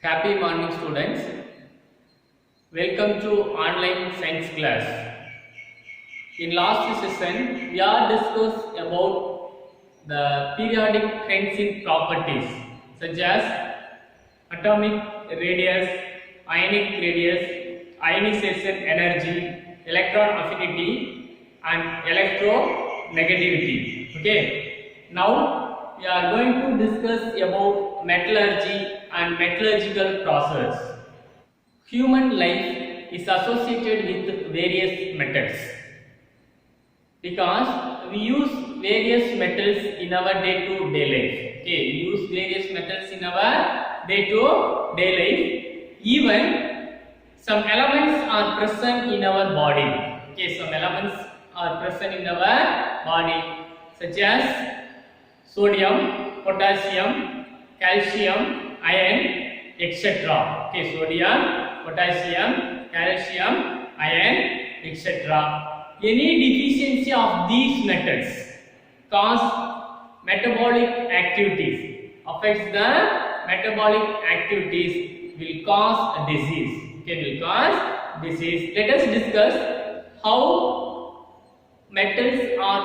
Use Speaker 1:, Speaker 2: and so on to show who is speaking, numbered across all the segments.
Speaker 1: Happy morning, students. Welcome to online science class. In last session, we are discussed about the periodic trends in properties such as atomic radius, ionic radius, ionization energy, electron affinity, and electronegativity. Okay. Now we are going to discuss about metallurgy and metallurgical process. Human life is associated with various metals because we use various metals in our day-to-day life. Okay, we use various metals in our day-to-day life. Even some elements are present in our body. Okay, some elements are present in our body such as sodium, potassium, calcium, iron, etc. Okay, sodium, potassium, calcium, iron, etc. Any deficiency of these metals cause metabolic activities, affects the metabolic activities, will cause a disease. Okay, will cause disease. Let us discuss how metals are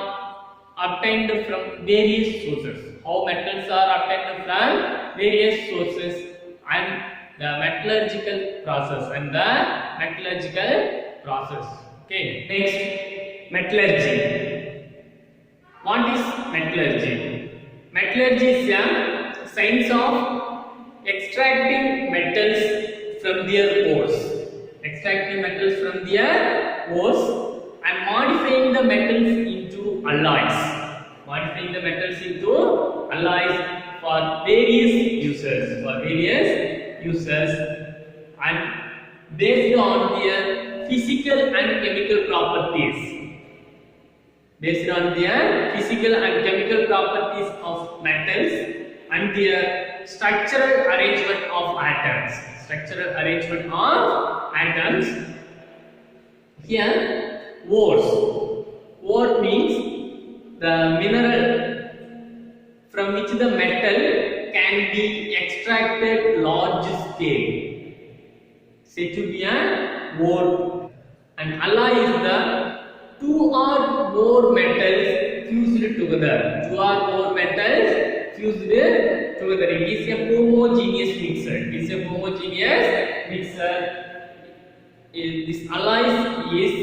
Speaker 1: obtained from various sources. How metals are obtained from various sources and the metallurgical process Okay, next, metallurgy. What is metallurgy? Metallurgy is a science of extracting metals from their ores. Extracting metals from their ores and modifying the metals into alloys. Modifying the metals into alloys for various uses. And based on their physical and chemical properties. Based on their physical and chemical properties of metals and their structural arrangement of atoms. Here, ores. Ore means the mineral from which the metal can be extracted large scale. Said to be a ore. And alloy is the two or more metals fused together. Two or more metals fused together. It is a homogeneous mixture. This alloy is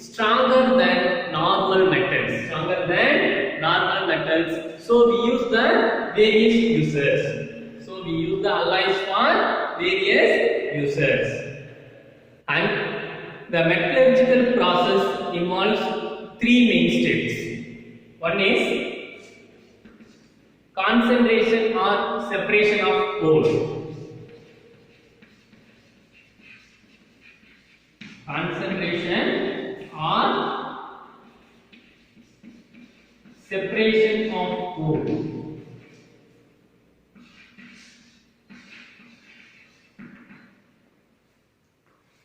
Speaker 1: stronger than normal metals. So we use the various uses. The alloys for various uses. And the metallurgical process involves three main steps. One is concentration or separation of ore. Concentration or separation of ore.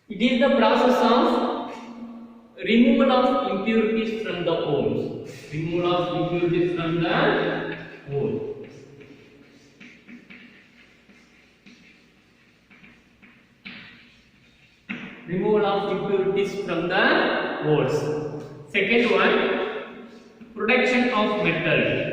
Speaker 1: It is the process of removal of impurities from the ores. Removal of impurities from the ore. Removal of impurities from the ores. Second one, production of metal.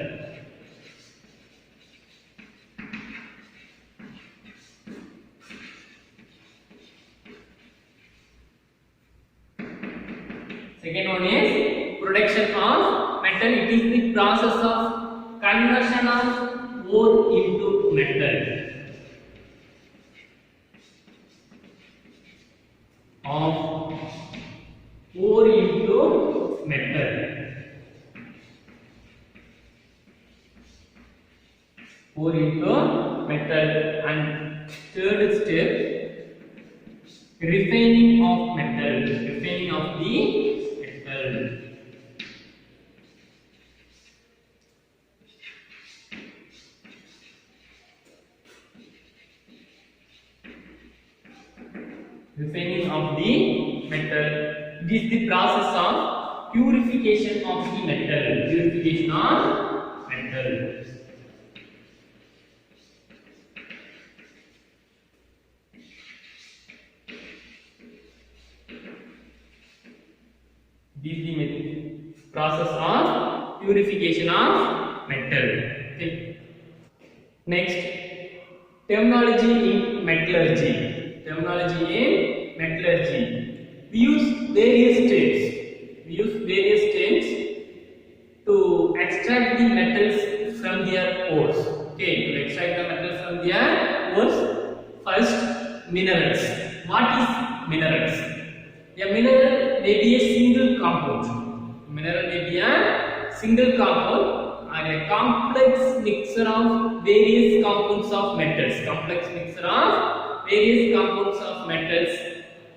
Speaker 1: Second one is production of metal. It is the process of conversion of ore into metal. Of ore into metal. Ore into metal. And third step, refining of metal. Refining of the metal. Refining of the metal. It is the process of purification of the metal. This is the process of purification of metal. Okay. Next, terminology in metallurgy. Terminology in metallurgy. We use various steps. We use various steps to extract the metals from their ores. Okay, to extract the metals from their ores. First, minerals. What is minerals? A mineral may be a single compound. Mineral may be a single compound or a complex mixture of various compounds of metals. Complex mixture of various compounds of metals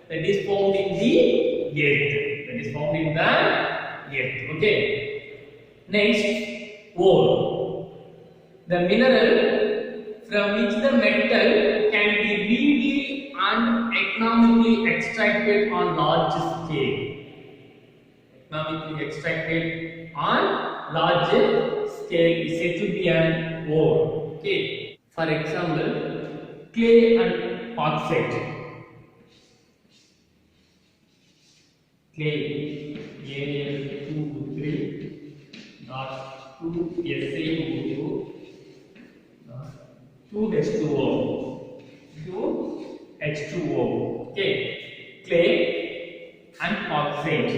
Speaker 1: that is found in the earth. That is found in the earth. Okay. Next, ore. The mineral from which the metal can be readily and economically extracted on large scale. Economically extracted on large scale is said to be an ore. Okay. For example, clay and bauxite. Clay Al2O3.2SiO2 2H2O. 2H2O. Okay. Clay and bauxite.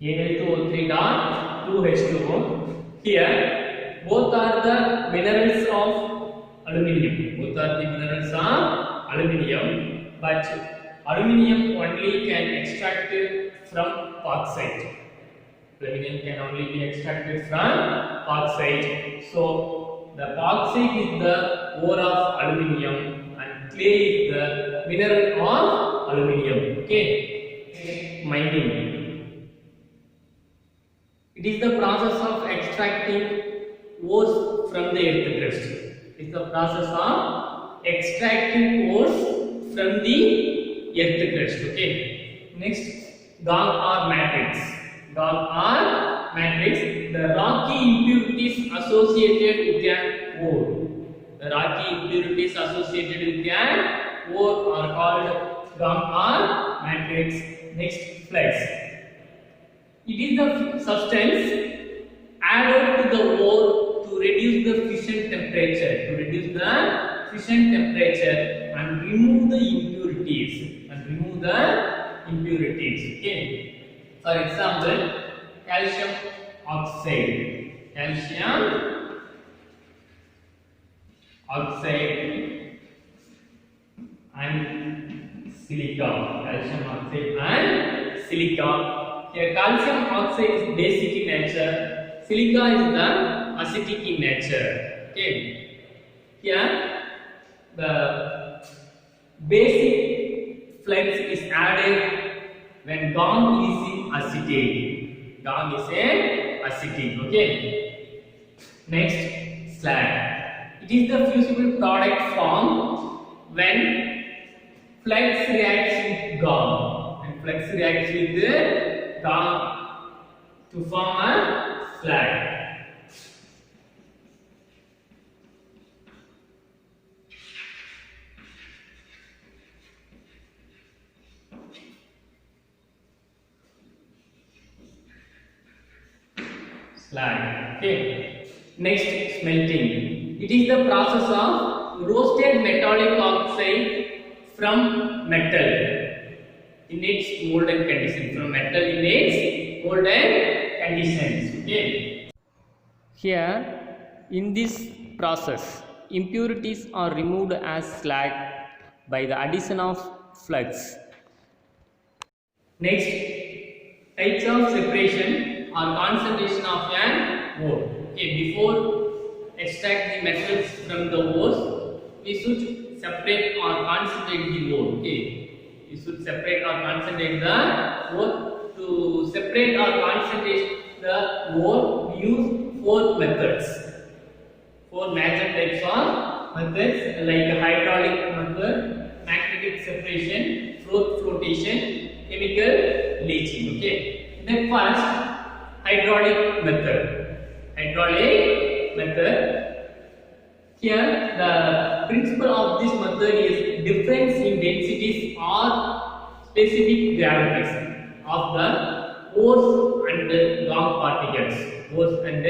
Speaker 1: Al2O3.2H2O. Here, both are the minerals of aluminium. Both are the minerals of aluminium, but aluminium only can extract it from bauxite. Aluminium can only be extracted from bauxite. So, the bauxite is the ore of aluminium, and clay is the mineral of aluminium. Okay, mining. It is the process of extracting ores from the earth crust. It is the process of extracting ores from the earth crust. Okay. Next, gong or matrix. Gong or matrix. The rocky impurities associated with an ore. The rocky impurities associated with an ore are called gong or matrix. Next, flux. It is the substance added to the ore to reduce the fission temperature, and remove the impurities. Okay. For example, calcium oxide. Calcium oxide and silica. Calcium oxide and silica. Here, calcium oxide is basic in nature, silica is the acidic in nature. Okay. Here, the basic flux is added when gong is in acetate. Gong is in acetate. Okay. Next, slag. It is the fusible product formed when flux reacts with gong. And flux reacts with the gong to form a slag. Slag. Okay. Next, smelting. It is the process of roasted metallic oxide from metal in its molten condition. From metal in its molten conditions. Okay. Here, in this process, impurities are removed as slag by the addition of flux. Next, types of separation or concentration of an ore. Okay, before extract the metals from the ores, we should separate or concentrate the ore. Okay. We should separate or concentrate the ore. To separate or concentrate the ore, we use 4 methods. 4 major types of methods like hydraulic method, magnetic magnetic separation, froth flotation, chemical leaching. Okay. Then first, hydraulic method. Hydraulic method. Here, the principle of this method is difference in densities or specific gravities of the ores and gunk particles. Ores and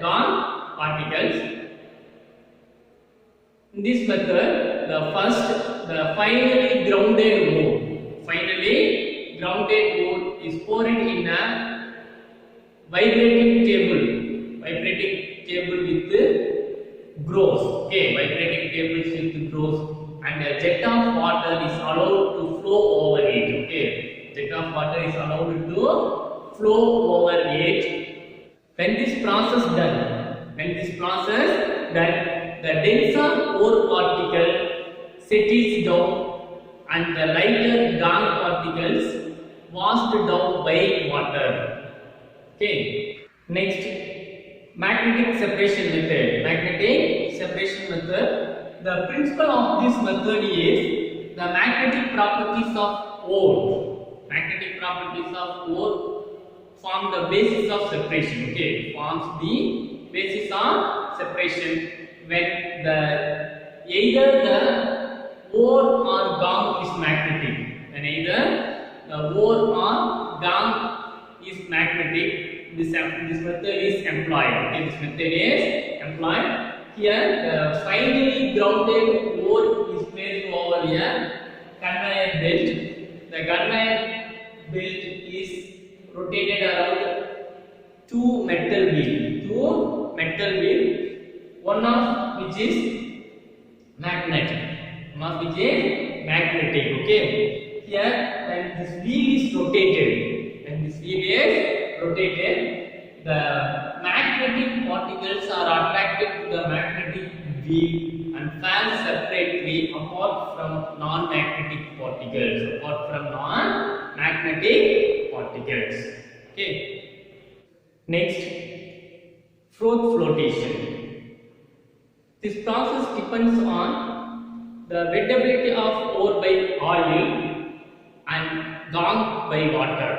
Speaker 1: gunk particles. In this method, the finally grounded ore is poured in a vibrating table with grooves. Okay, vibrating tables with grooves, and a jet of water is allowed to flow over it. Okay, jet of water is allowed to flow over it. When this process done, the denser ore particle settles down and the lighter gunk particles washed down by water. Okay. Next, magnetic separation method. The principle of this method is the magnetic properties of ore. Magnetic properties of ore form the basis of separation. Okay, forms the basis of separation when either the ore or gunk is magnetic. When either the ore or gunk is magnetic, this method is employed. Okay, this method is employed. Here, the finally grounded ore is placed over a conveyor belt. The conveyor belt is rotated around two metal wheels, one of which is magnetic. Okay. Here, when this wheel is rotated, the magnetic particles are attracted to the magnetic wheel and fall separately apart from non-magnetic particles. Okay. Next, froth flotation. This process depends on the wettability of ore by oil and gunk by water.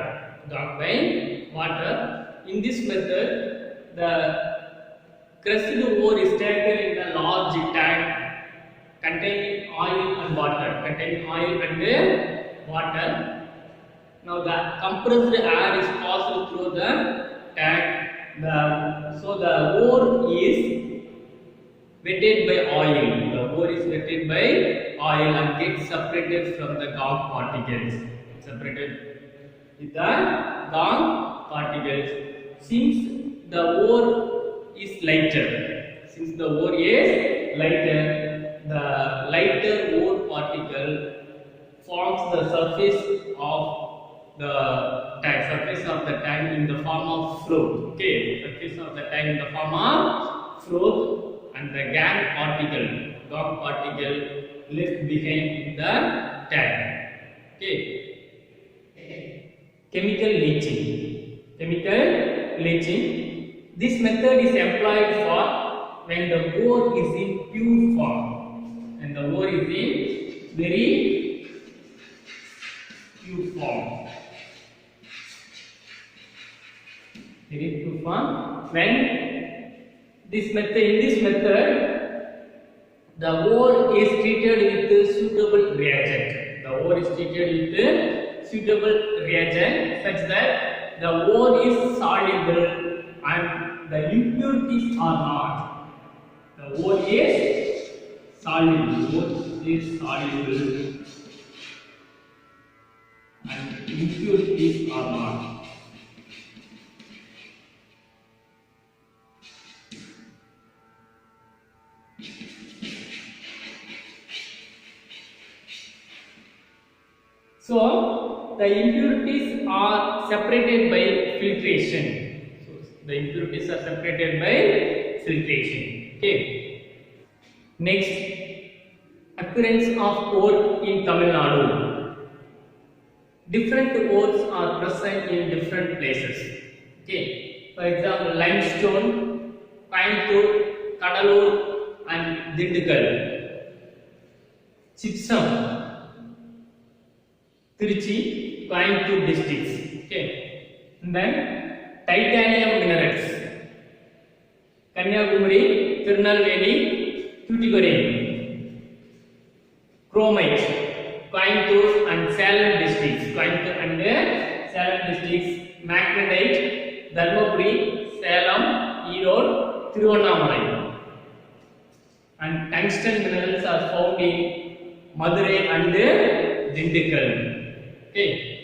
Speaker 1: In this method, the crushed ore is taken in a large tank containing oil and water. Now the compressed air is passed through the tank. So the ore is wetted by oil. And gets separated from the gunk particles. Since the ore is lighter, the lighter ore particle forms the surface of the tank in the form of froth. Okay, and the gunk particle left behind in the tank. Okay. Chemical leaching. This method is employed for when the ore is in pure form. And the ore is in very pure form. When in this method, the ore is treated with suitable reagent such that the ore is soluble and the impurities are not. The ore is soluble and impurities are not. So the impurities are separated by filtration. Okay. Next, appearance of ore in Tamil Nadu. Different ores are present in different places. Okay. For example, limestone, Coimbatore, Kadalur, and Dindigul. Gypsum Tiruchi, Coimbatore districts. Okay. And then titanium minerals. Kanyakumari, Tirunelveli, Tuticorin. Chromite, Coimbatore and Salem districts. Coimbatore and Salem districts. Magnetite, Dharmapuri, Salem, Erode, Tiruvannamalai. And tungsten minerals are found in Madurai and Dindigul. Okay.